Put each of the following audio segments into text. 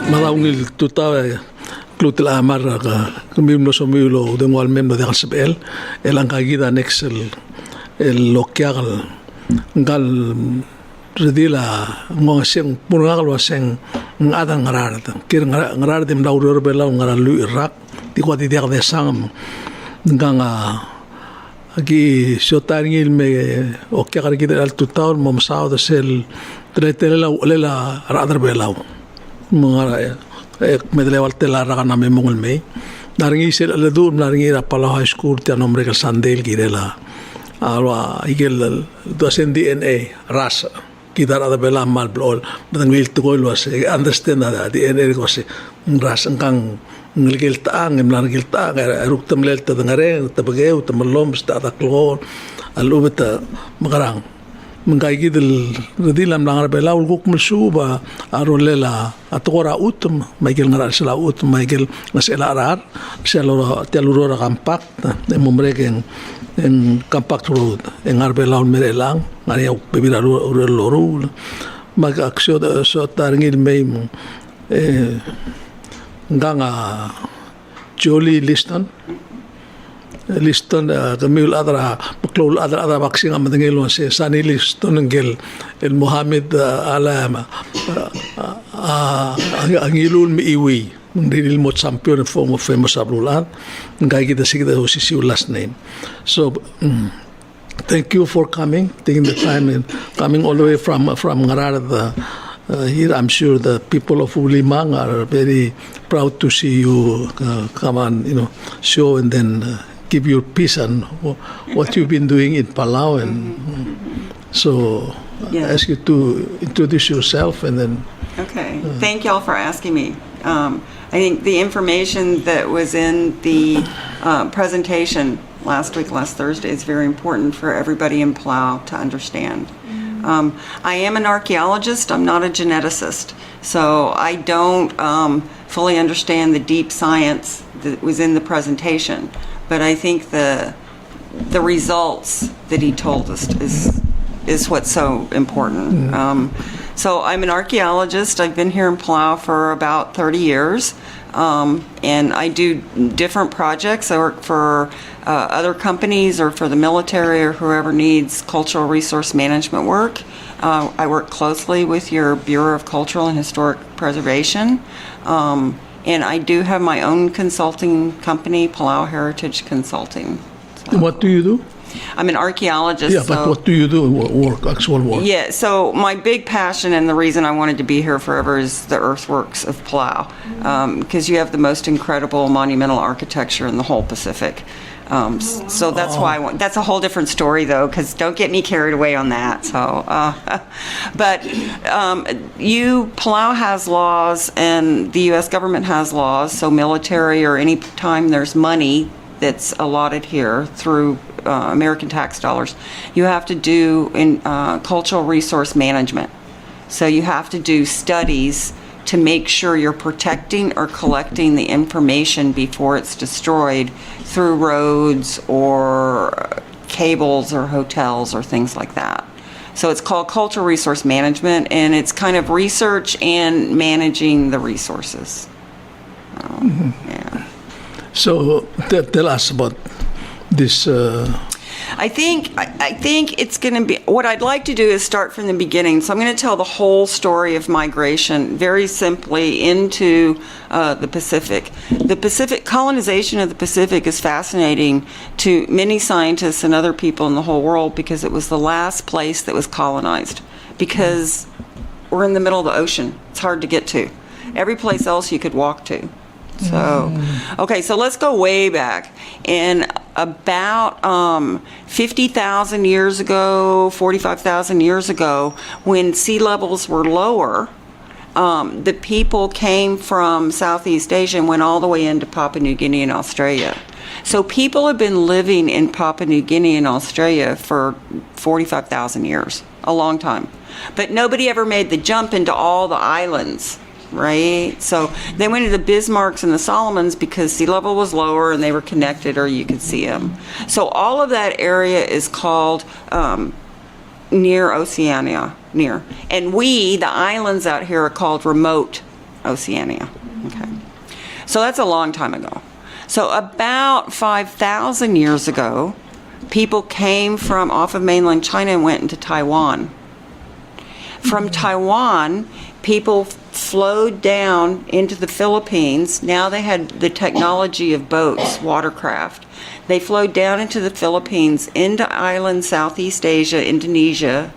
Maraungil tutawe klutil amar ka mimno somulo Udesuall memno de Archaeological elang kagida nexel el lokial ngal redila ngong seng pungal waseng ngadang ngarar kir ngarar dem lauror bela ngaralu Iraq di kwati dia de sang nganga agi sotangil me okyakar kita al tutaw mo masao de sel tretela lela radar belaw mga medle waltela ragana me mongol me daringi sel aledu daringi ra Palau High School ti nombre ka sandel girela alwa igel dosen DNA ras kita ada bela mal blol dan wil to go was understand that DNA ko se ras angkang ngilgil taang ngilgil taang ruktam lel ta ngare tabageu tamalom sta taklon alubeta magarang mengkaigidil redilam langar bela ulguk musuba aron lela atora utum maigel ngara sela utum maigel ngasela arar selo telurora compact emomregen en compact road en arbela merelang ngari bebira loru mag aksyo so taringil may nganga JOLIE LINSTON kamil adra baklol adra vaccine am dengelo se sani LINSTON ngel el Mohammed alama angilul mi iwi ndil mo champion form of famous ablulan ngai kita sigida hosisi last name so thank you for coming taking the time and coming all the way from Ngarar here. I'm sure the people of Ulimang are very proud to see you come and show and then give your piece on what you've been doing in Palau, and so I ask you to introduce yourself and then. Okay, thank y'all for asking me. I think the information that was in the presentation last Thursday, is very important for everybody in Palau to understand. I am an archaeologist, I'm not a geneticist, so I don't fully understand the deep science that was in the presentation, but I think the results that he told us is what's so important. So I'm an archaeologist. I've been here in Palau for about 30 years, and I do different projects. I work for other companies or for the military or whoever needs cultural resource management work. I work closely with your Bureau of Cultural and Historic Preservation, and I do have my own consulting company, Palau Heritage Consulting. So. What do you do? I'm an archaeologist. Yeah, but what do you do? Actual work? Yeah, so my big passion and the reason I wanted to be here forever is the earthworks of Palau, because you have the most incredible monumental architecture in the whole Pacific. So that's why that's a whole different story, though, because don't get me carried away on that. So, but Palau has laws, and the U.S. government has laws. So military or any time there's money that's allotted here through American tax dollars, you have to do in cultural resource management. So you have to do studies to make sure you're protecting or collecting the information before it's destroyed through roads or cables or hotels or things like that. So it's called cultural resource management, and it's kind of research and managing the resources. Yeah. So tell us about this. I think it's going to be, what I'd like to do is start from the beginning. So I'm going to tell the whole story of migration very simply into the Pacific. The Pacific, colonization of the Pacific is fascinating to many scientists and other people in the whole world because it was the last place that was colonized. Because we're in the middle of the ocean. It's hard to get to. Every place else you could walk to. So, okay, so let's go way back. In about 50,000 years ago, 45,000 years ago, when sea levels were lower, the people came from Southeast Asia and went all the way into Papua New Guinea and Australia. So people have been living in Papua New Guinea and Australia for 45,000 years, a long time. But nobody ever made the jump into all the islands. Right? So they went to the Bismarcks and the Solomons because sea level was lower and they were connected, or you could see them. So all of that area is called near Oceania, near. And the islands out here are called remote Oceania. Okay. So that's a long time ago. So about 5,000 years ago, people came from off of mainland China and went into Taiwan. From Taiwan, people flowed down into the Philippines. Now they had the technology of boats, watercraft. They flowed down into the Philippines, into islands, Southeast Asia, Indonesia,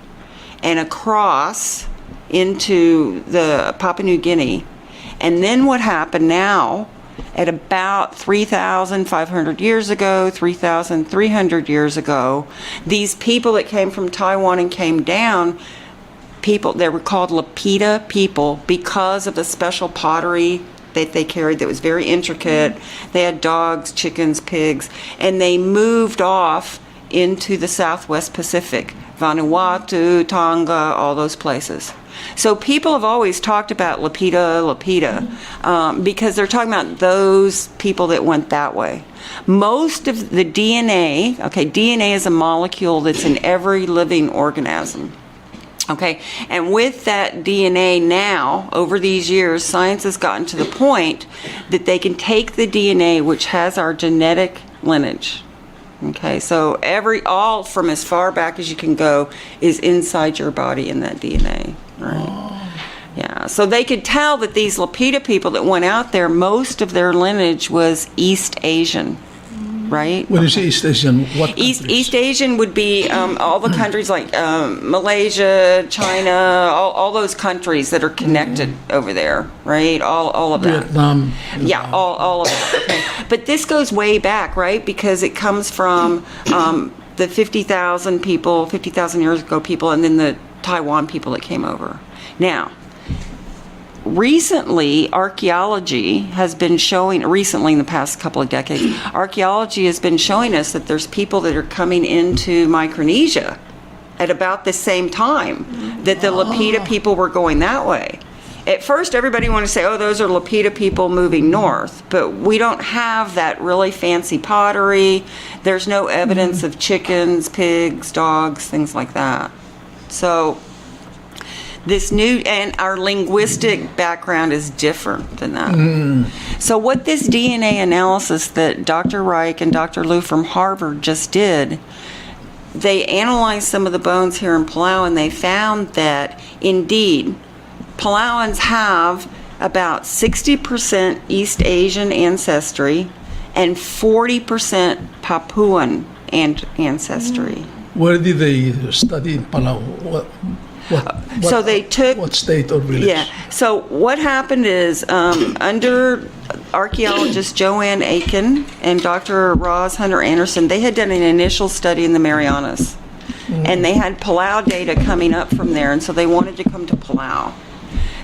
and across into the Papua New Guinea. And then what happened now, at about 3,500 years ago, 3,300 years ago, these people that came from Taiwan and came down, people, they were called Lapita people because of the special pottery that they carried that was very intricate. They had dogs, chickens, pigs, and they moved off into the Southwest Pacific, Vanuatu, Tonga, all those places. So people have always talked about Lapita, because they're talking about those people that went that way. Most of the DNA, DNA is a molecule that's in every living organism. Okay, and with that DNA now, over these years, science has gotten to the point that they can take the DNA, which has our genetic lineage. Okay, so all from as far back as you can go is inside your body in that DNA, right? Oh. Yeah, so they could tell that these Lapita people that went out there, most of their lineage was East Asian. Right? When you say East Asian, what countries? East Asian would be all the countries like Malaysia, China, all those countries that are connected over there, right? All of that. Vietnam. Yeah, all of that. Okay. But this goes way back, right? Because it comes from the 50,000 years ago people, and then the Taiwan people that came over. Now, recently, archaeology has been showing, in the past couple of decades, archaeology has been showing us that there's people that are coming into Micronesia at about the same time that the Lapita people were going that way. At first, everybody wanted to say, oh, those are Lapita people moving north, but we don't have that really fancy pottery. There's no evidence of chickens, pigs, dogs, things like that. So this new, and our linguistic background is different than that. So what this DNA analysis that Dr. Reich and Dr. Liu from Harvard just did, they analyzed some of the bones here in Palau, and they found that indeed Palauans have about 60% East Asian ancestry and 40% Papuan ancestry. Where did they study in Palau? So they took, what state or village? Yeah. So what happened is under archaeologist Joanne Aiken and Dr. Roz Hunter Anderson, they had done an initial study in the Marianas. And they had Palau data coming up from there, and so they wanted to come to Palau.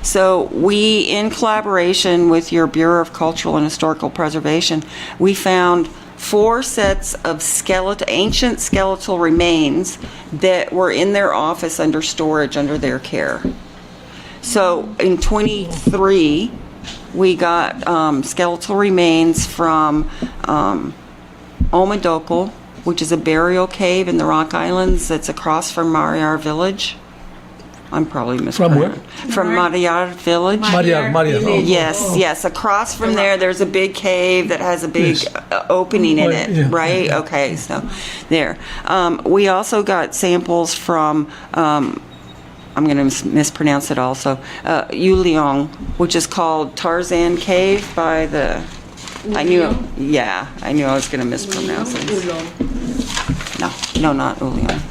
So we, in collaboration with your Bureau of Cultural and Historical Preservation, we found 4 sets of ancient skeletal remains that were in their office under storage, under their care. So in 23, we got skeletal remains from Omadokal, which is a burial cave in the Rock Islands that's across from Mariar Village. I'm probably mispronouncing. From where? From Mariar Village. Mariar. Oh. Yes. Across from there's a big cave that has a big opening in it, right? Yeah. Okay, so there. We also got samples from, I'm going to mispronounce it also, ULUDONG, which is called Tarzan Cave by the... I knew I was going to mispronounce it. No, not ULUDONG.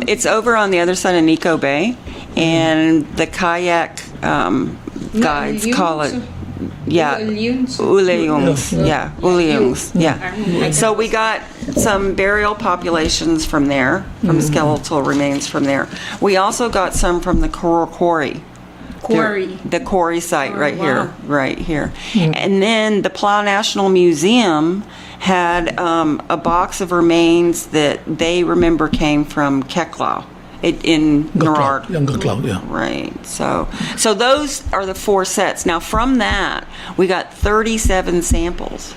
It's over on the other side of Nico Bay, and the kayak guides call it, ULUDONGs. Yeah. So we got some burial populations from there, from skeletal remains from there. We also got some from the quarry. The quarry site right here. And then the Palau National Museum had a box of remains that they remember came from Keklau in Narard. Keklau, yeah. Right. So those are the 4 sets. Now from that, we got 37 samples,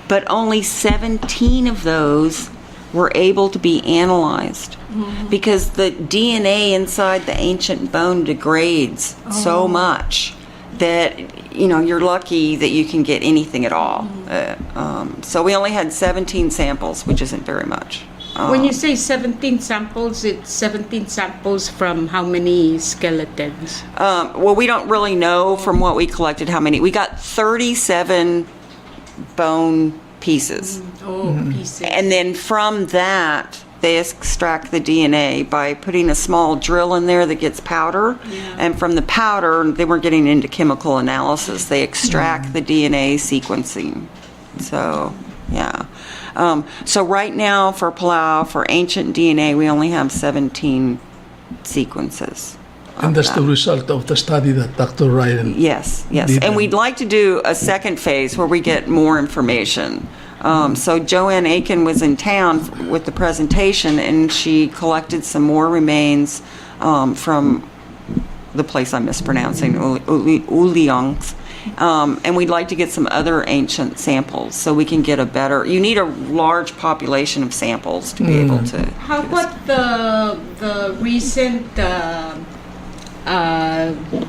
but only 17 of those were able to be analyzed because the DNA inside the ancient bone degrades so much that, you know, you're lucky that you can get anything at all. So we only had 17 samples, which isn't very much. When you say 17 samples, it's 17 samples from how many skeletons? Well, we don't really know from what we collected how many. We got 37 bone pieces. Pieces. And then from that, they extract the DNA by putting a small drill in there that gets powder. And from the powder, they weren't getting into chemical analysis. They extract the DNA sequencing. So, yeah. So right now for Palau, for ancient DNA, we only have 17 sequences. And that's the result of the study that Dr. Ryan Yes. did. And we'd like to do a second phase where we get more information. So Joanne Aiken was in town with the presentation, and she collected some more remains from the place I'm mispronouncing, ULUDONG. And we'd like to get some other ancient samples so we can get a better. You need a large population of samples to be able to. How about the recent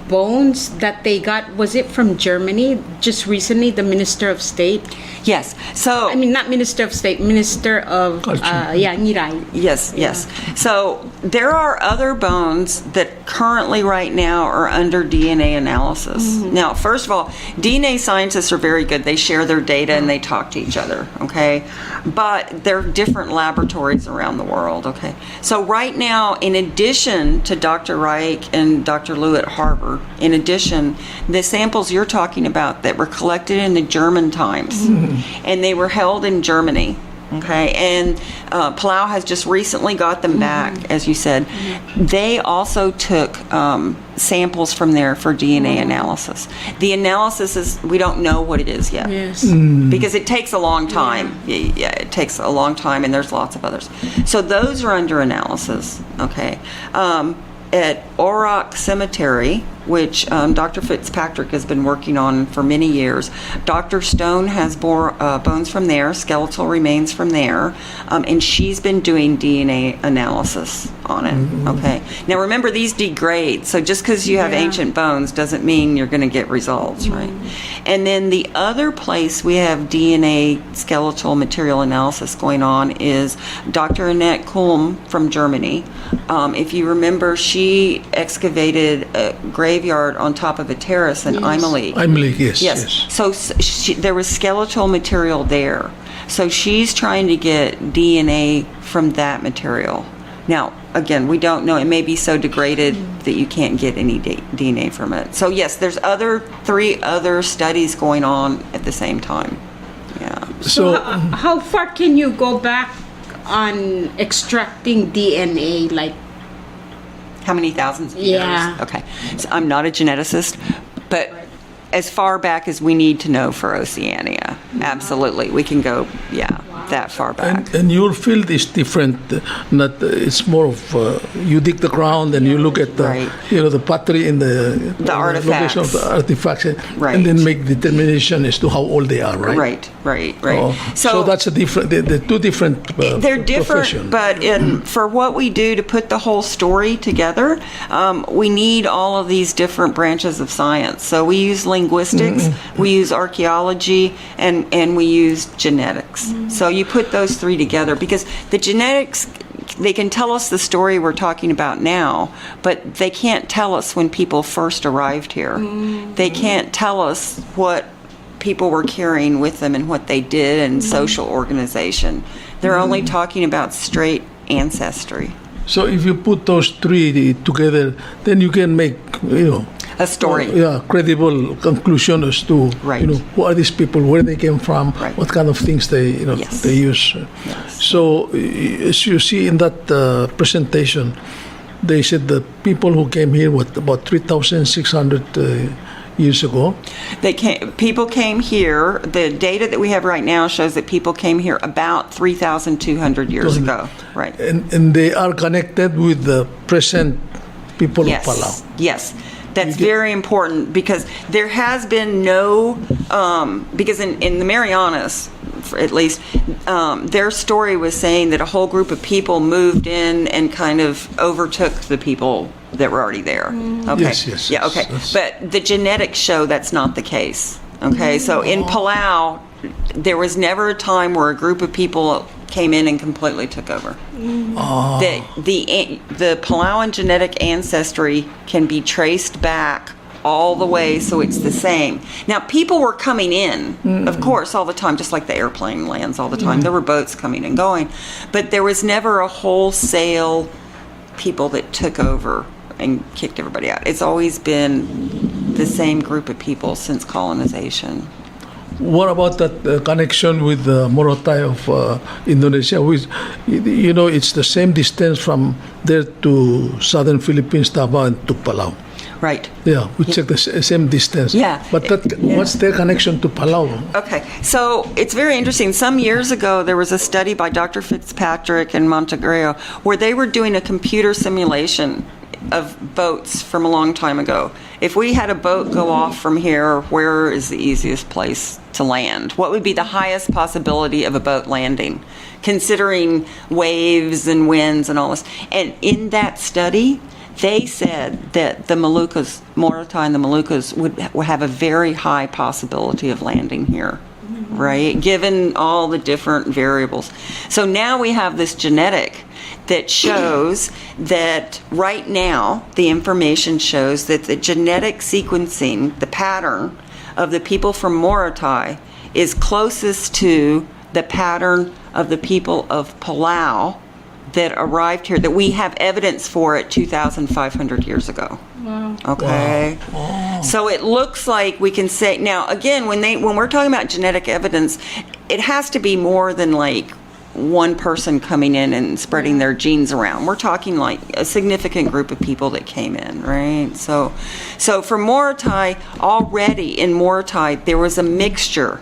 bones that they got? Was it from Germany just recently? The Minister of State. Yes. So I mean, not Minister of State, Minister of Ngirai. Yes. So there are other bones that currently right now are under DNA analysis. Now, first of all, DNA scientists are very good. They share their data and they talk to each other, okay? But there are different laboratories around the world, okay? So right now, in addition to Dr. Reich and Dr. Liu at Harvard, in addition, the samples you're talking about that were collected in the German times, and they were held in Germany, okay? And Palau has just recently got them back, as you said. They also took samples from there for DNA analysis. The analysis is, we don't know what it is yet. Yes. Because it takes a long time. Yeah, it takes a long time, and there's lots of others. So those are under analysis, okay? At Auroch Cemetery, which Dr. Fitzpatrick has been working on for many years. Dr. Stone has bones from there, skeletal remains from there, and she's been doing DNA analysis on it, okay? Now remember, these degrade, so just because you have ancient bones doesn't mean you're going to get results, right? And then the other place we have DNA skeletal material analysis going on is Dr. Annette Kulm from Germany. If you remember, she excavated a graveyard on top of a terrace in Imalik. Imalik, yes. So there was skeletal material there. So she's trying to get DNA from that material. Now, again, we don't know. It may be so degraded that you can't get any DNA from it. So yes, there's three other studies going on at the same time. Yeah. So how far can you go back on extracting DNA? Like, how many thousands of years? Yeah. Okay. So I'm not a geneticist, but as far back as we need to know for Oceania, absolutely. We can go, that far back. And your field is different. It's more of you dig the ground and you look at the the pottery in the artifacts. Location of the artifacts, Right. and then make determination as to how old they are, right? Right. So that's a different. The two different. They're different, profession. but for what we do to put the whole story together, we need all of these different branches of science. So we use linguistics, we use archaeology, and we use genetics. So you put those three together because the genetics, they can tell us the story we're talking about now, but they can't tell us when people first arrived here. They can't tell us what people were carrying with them and what they did and social organization. They're only talking about straight ancestry. So if you put those three together, then you can make a story. Credible conclusion as to who are these people, where they came from, what kind of things they they use. So as you see in that presentation, they said the people who came here about 3,600 years ago. People came here. The data that we have right now shows that people came here about 3,200 years ago. Right. And they are connected with the present people of Palau. Yes. That's very important because there has been no, because in the Marianas, at least, their story was saying that a whole group of people moved in and kind of overtook the people that were already there. Okay. Yes. Yeah, okay. That's- But the genetics show that's not the case. Okay, so in Palau, there was never a time where a group of people came in and completely took over. The Palauan genetic ancestry can be traced back all the way, so it's the same. Now, people were coming in, of course, all the time, just like the airplane lands all the time. There were boats coming and going, but there was never a wholesale people that took over and kicked everybody out. It's always been the same group of people since colonization. What about that connection with the Morotai of Indonesia? Which, it's the same distance from there to southern Philippines, Davao, and to Palau. Right. Yeah, we check the same distance. Yeah. But what's their connection to Palau? Okay, so it's very interesting. Some years ago, there was a study by Dr. Fitzpatrick and Montegrio where they were doing a computer simulation of boats from a long time ago. If we had a boat go off from here, where is the easiest place to land? What would be the highest possibility of a boat landing, considering waves and winds and all this? And in that study, they said that the Moluccas, Morotai and the Moluccas, would have a very high possibility of landing here, right? Given all the different variables. So now we have this genetic that shows that right now, the information shows that the genetic sequencing, the pattern of the people from Morotai is closest to the pattern of the people of Palau that arrived here, that we have evidence for it 2,500 years ago. Wow. Okay. Wow. So it looks like we can say, now again, when we're talking about genetic evidence, it has to be more than like one person coming in and spreading their genes around. We're talking like a significant group of people that came in, right? So for Morotai, already in Morotai, there was a mixture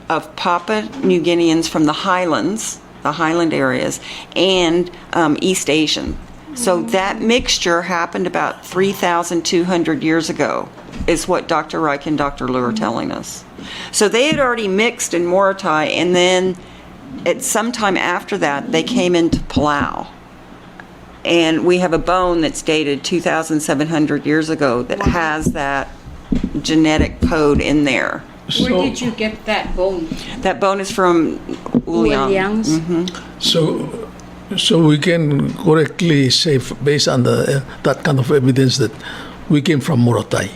of Papua New Guineans from the highlands, the highland areas, and East Asian. So that mixture happened about 3,200 years ago, is what Dr. Reich and Dr. Liu are telling us. So they had already mixed in Morotai, and then at some time after that, they came into Palau. And we have a bone that's dated 2,700 years ago that has that genetic code in there. Where did you get that bone? That bone is from ULUDONG. So we can correctly say, based on that kind of evidence, that we came from Morotai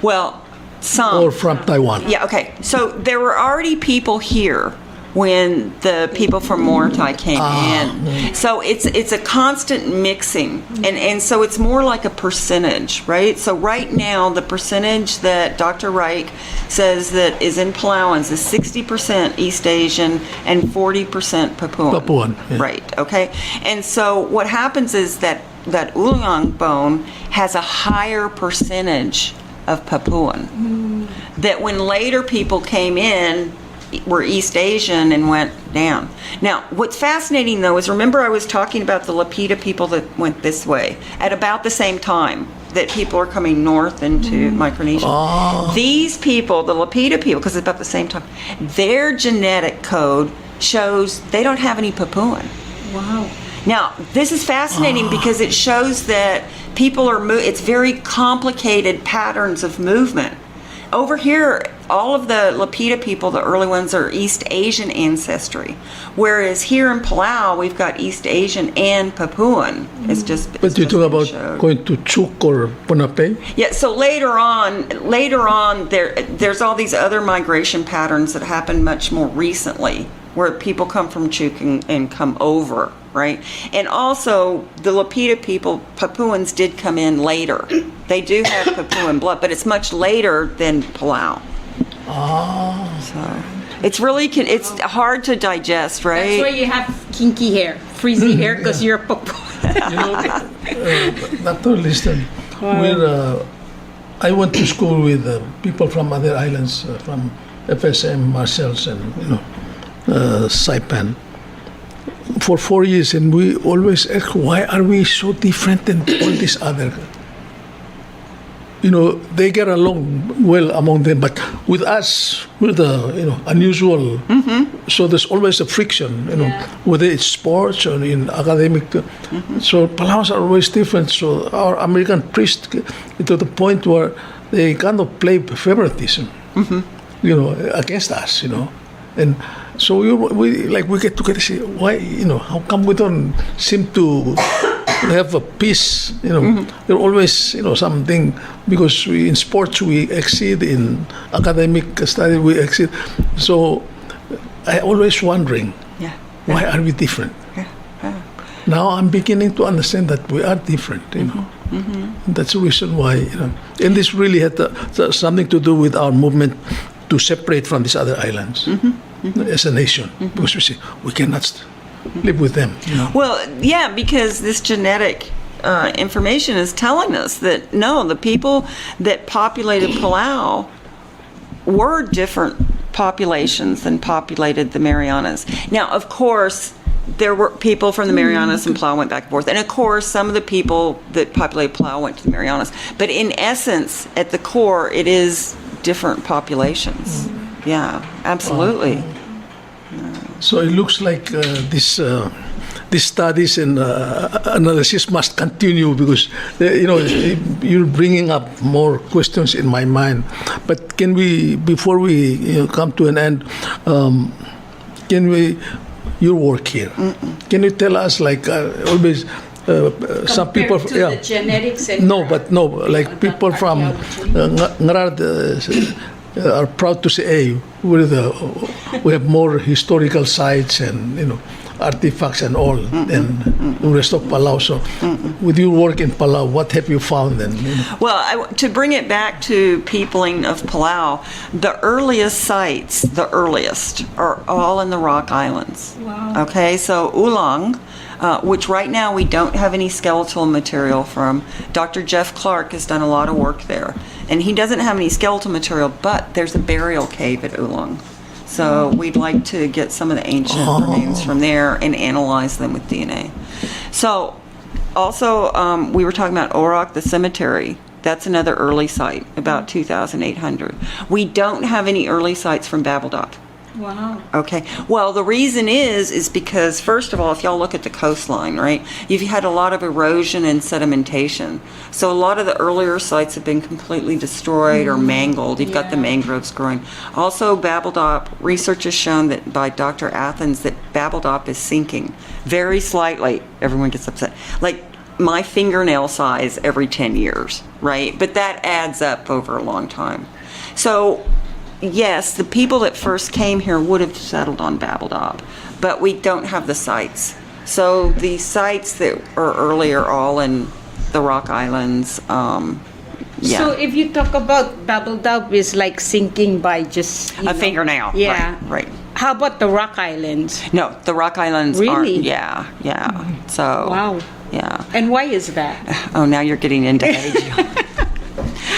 Well, some. or from Taiwan. Yeah, okay. So there were already people here when the people from Morotai came in. So it's a constant mixing. And so it's more like a percentage, right? So right now, the percentage that Dr. Reich says that is in Palauans is 60% East Asian and 40% Papuan. Papuan, yeah. Right, okay? And so what happens is that ULUDONG bone has a higher percentage of Papuan. That when later people came in, were East Asian and went down. Now, what's fascinating, though, is remember I was talking about the Lapita people that went this way at about the same time that people are coming north into Micronesia. These people, the Lapita people, because it's about the same time, their genetic code shows they don't have any Papuan. Wow. Now, this is fascinating because it shows that people are it's very complicated patterns of movement. Over here, all of the Lapita people, the early ones, are East Asian ancestry. Whereas here in Palau, we've got East Asian and Papuan. It's just. But you talk about going to Chuk or Ponape? Yeah. So later on, there's all these other migration patterns that happened much more recently, where people come from Chuk and come over, right? And also, the Lapita people, Papuans, did come in later. They do have Papuan blood, but it's much later than Palau. So it's really it's hard to digest, right? That's why you have kinky hair, frizzy hair, because you're Papuan. Dr. LINSTON, I went to school with people from other islands, from FSM, Marshall's, and Saipan, for 4 years, and we always ask, why are we so different than all these other they get along well among them, but with us, we're the, unusual. So there's always a friction, whether it's sports or in academic. So Palaus are always different. So our American priests, to the point where they kind of play favoritism, against us, And so we get together and say, why, how come we don't seem to have a peace, There always, something, because in sports we exceed, in academic study we exceed. So I always wondering, why are we different? Now I'm beginning to understand that we are different, That's the reason why, and this really had something to do with our movement to separate from these other islands as a nation, because we say we cannot live with them. Well, yeah, because this genetic information is telling us that no, the people that populated Palau were different populations than populated the Marianas. Now, of course, there were people from the Marianas and Palau went back and forth, and of course, some of the people that populated Palau went to the Marianas. But in essence, at the core, it is different populations. Yeah, absolutely. So it looks like these studies and analysis must continue, because you're bringing up more questions in my mind. But can we, before we come to an end, your work here? Can you tell us, like always? Some people, to the genetics and like people from Ngarad are proud to say, hey, we have more historical sites and artifacts and all than the rest of Palau. So, with your work in Palau, what have you found then? Well, to bring it back to peopling of Palau, the earliest sites, are all in the Rock Islands. Wow. Okay, so ULUDONG, which right now we don't have any skeletal material from. Dr. Jeff Clark has done a lot of work there, and he doesn't have any skeletal material, but there's a burial cave at ULUDONG. So we'd like to get some of the ancient remains from there and analyze them with DNA. So also, we were talking about Orok, the cemetery. That's another early site, about 2,800. We don't have any early sites from Babeldop. Wow. Okay. Well, the reason is because, first of all, if y'all look at the coastline, right, you've had a lot of erosion and sedimentation. So a lot of the earlier sites have been completely destroyed or mangled. You've got the mangroves growing. Also, Babeldop, research has shown that by Dr. Athens that Babeldop is sinking very slightly. Everyone gets upset. Like my fingernail size every 10 years, right? But that adds up over a long time. So yes, the people that first came here would have settled on Babeldop, but we don't have the sites. So the sites that are earlier are all in the Rock Islands. So if you talk about Babeldop is like sinking by just a fingernail. Yeah. Right. How about the Rock Islands? No, the Rock Islands really? aren't. Yeah. So. Wow. Yeah. And why is that? Oh, now you're getting into age.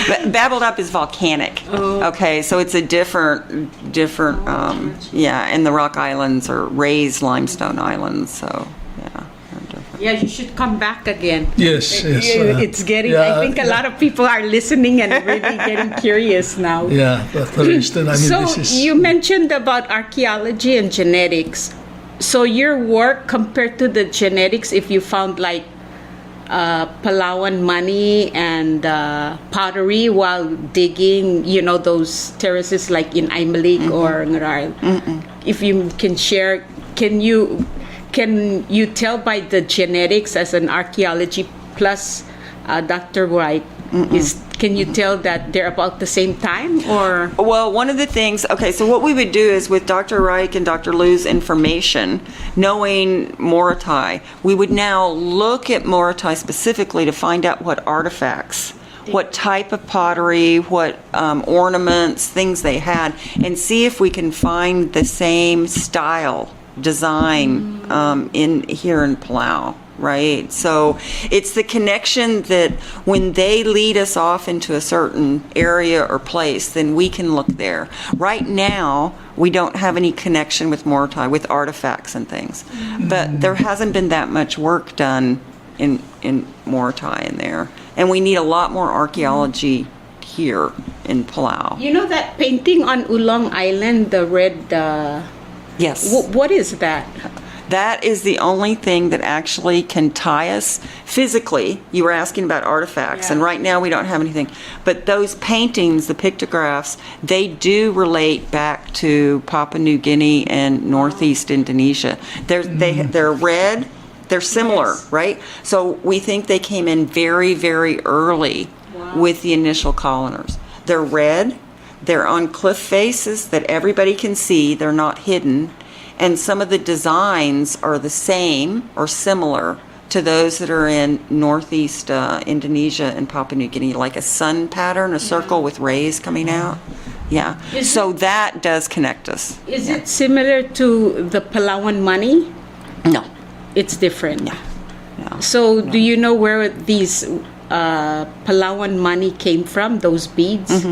But Babeldop is volcanic. Oh. Okay, so it's a different, and the Rock Islands are raised limestone islands, so, yeah. They're different. Yeah, you should come back again. Yes. It's getting, I think a lot of people are listening and really getting curious now. Yeah, that's the reason. I mean, So this is... you mentioned about archaeology and genetics. So your work compared to the genetics, if you found like Palauan money and pottery while digging, those terraces like in Aymalik or Ngaral. If you can share, can you tell by the genetics as an archaeology plus Dr. Wright, can you tell that they're about the same time or? Well, one of the things, so what we would do is with Dr. Reich and Dr. Liu's information, knowing Morotai, we would now look at Morotai specifically to find out what artifacts, what type of pottery, what ornaments, things they had, and see if we can find the same style, design here in Palau. Right? So it's the connection that when they lead us off into a certain area or place, then we can look there. Right now, we don't have any connection with Morotai, with artifacts and things. But there hasn't been that much work done in Morotai in there. And we need a lot more archaeology here in Palau. You know that painting on Ulong Island, the red, Yes. what is that? That is the only thing that actually can tie us physically. You were asking about artifacts, and right now we don't have anything. But those paintings, the pictographs, they do relate back to Papua New Guinea and Northeast Indonesia. They're red. They're similar, right? So we think they came in very, very early with the initial coloners. They're red. They're on cliff faces that everybody can see. They're not hidden. And some of the designs are the same or similar to those that are in Northeast Indonesia and Papua New Guinea, like a sun pattern, a circle with rays coming out. Yeah. So that does connect us. Is it similar to the Palauan money? No. It's different. Yeah. So do you know where these Palauan money came from, those beads?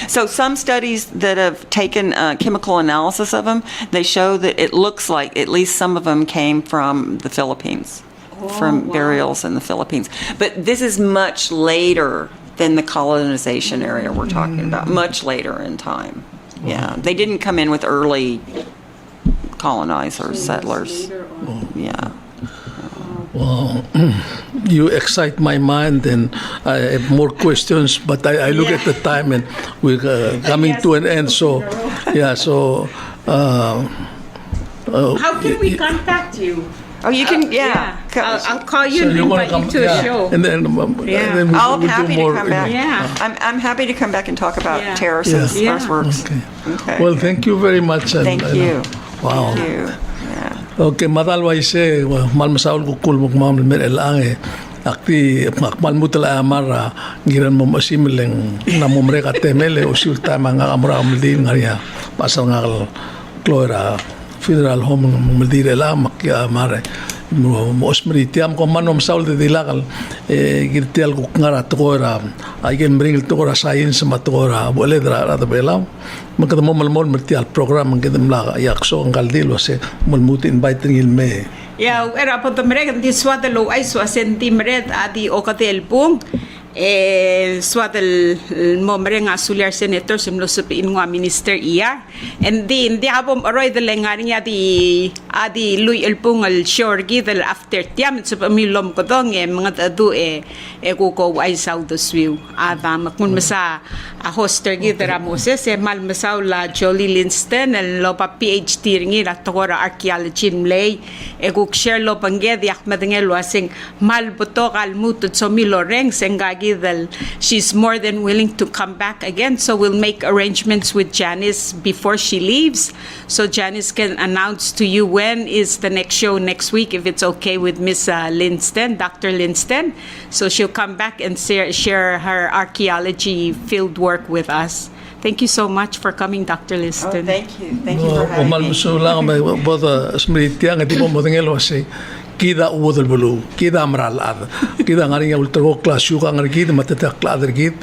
So some studies that have taken chemical analysis of them, they show that it looks like at least some of them came from the Philippines, from burials in the Philippines. But this is much later than the colonization area we're talking about, much later in time. Yeah, they didn't come in with early colonizers, settlers. Yeah. Well, you excite my mind, and I have more questions. But I look at the time, and we're coming to an end. So, yeah. So, How can we contact you? Oh, you can, yeah. I'll call you so and you want invite you to a show. and then, then I'm we'll happy do more. to come back. Yeah. I'm happy to come back and talk about Yeah. terraces, Yeah. earthworks. Okay. Well, thank you very much. And, Thank you. Wow. Thank you. Yeah. Okay, madalwa ise mal masaul ko kul mam mer elange akti mal mutala amara giran mo masimileng na mo mereka temele o sulta manga amra amdin ngaria pasal ngal klora federal home maldire la makya mare mo osmeritiam ko manom saul de dilakal girtial ko ngara tora ay gen bring tora science matora bole dra da bela magkada mo malmol mertial program ngedem la yakso ngal dilo se mulmuti invite ngil me Ya, era po mereka di suadelo ay suasenti meret adi okatel pung suadel mo merenga suliar senator simlo supi inwa minister iya and di abom aroy de lengaring adi lui el pung al shorgi del after tiam sup milom ko dong mga adu ko ay saudo swiu ada makun masa a hoster gi dera moses mal masa la JOLIE LINSTON el lopa PhD ringi la tokora archaeology mlay ko share lo pangge di ahmed ngel wasing mal buto kal mutut so miloreng sengagi that she's more than willing to come back again. So we'll make arrangements with Janice before she leaves. So Janice can announce to you when is the next show next week, if it's okay with Miss LINSTON, Dr. LINSTON. So she'll come back and share her archaeology field work with us. Thank you so much for coming, Dr. LINSTON. Oh, thank you. Thank you for having me. Malmuso lang may boda smritia nga tipo mo ngelo si kida udel bulu kida amral ad kida ngari ya ultra class yuka ngari kida matata klader kid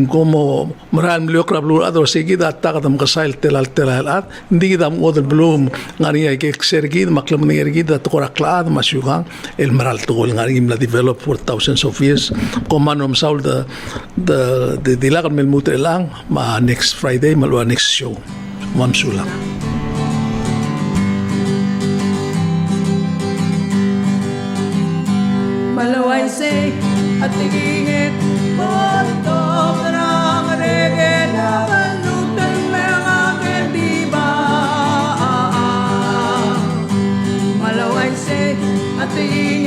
como moral mliokra bulu ad si kida takadam kasail telal ad hindi kida udel bulu ngari ya ke ser kid maklam ngari kida tokora klad masyuka el moral tol ngari imla develop for thousands of years komanom saul the dilagan mel mutre lang ma next Friday malwa next show mamsula. Malaway say at tingin Boto ng reggae na balutan mga kendiba Malaway say at tingin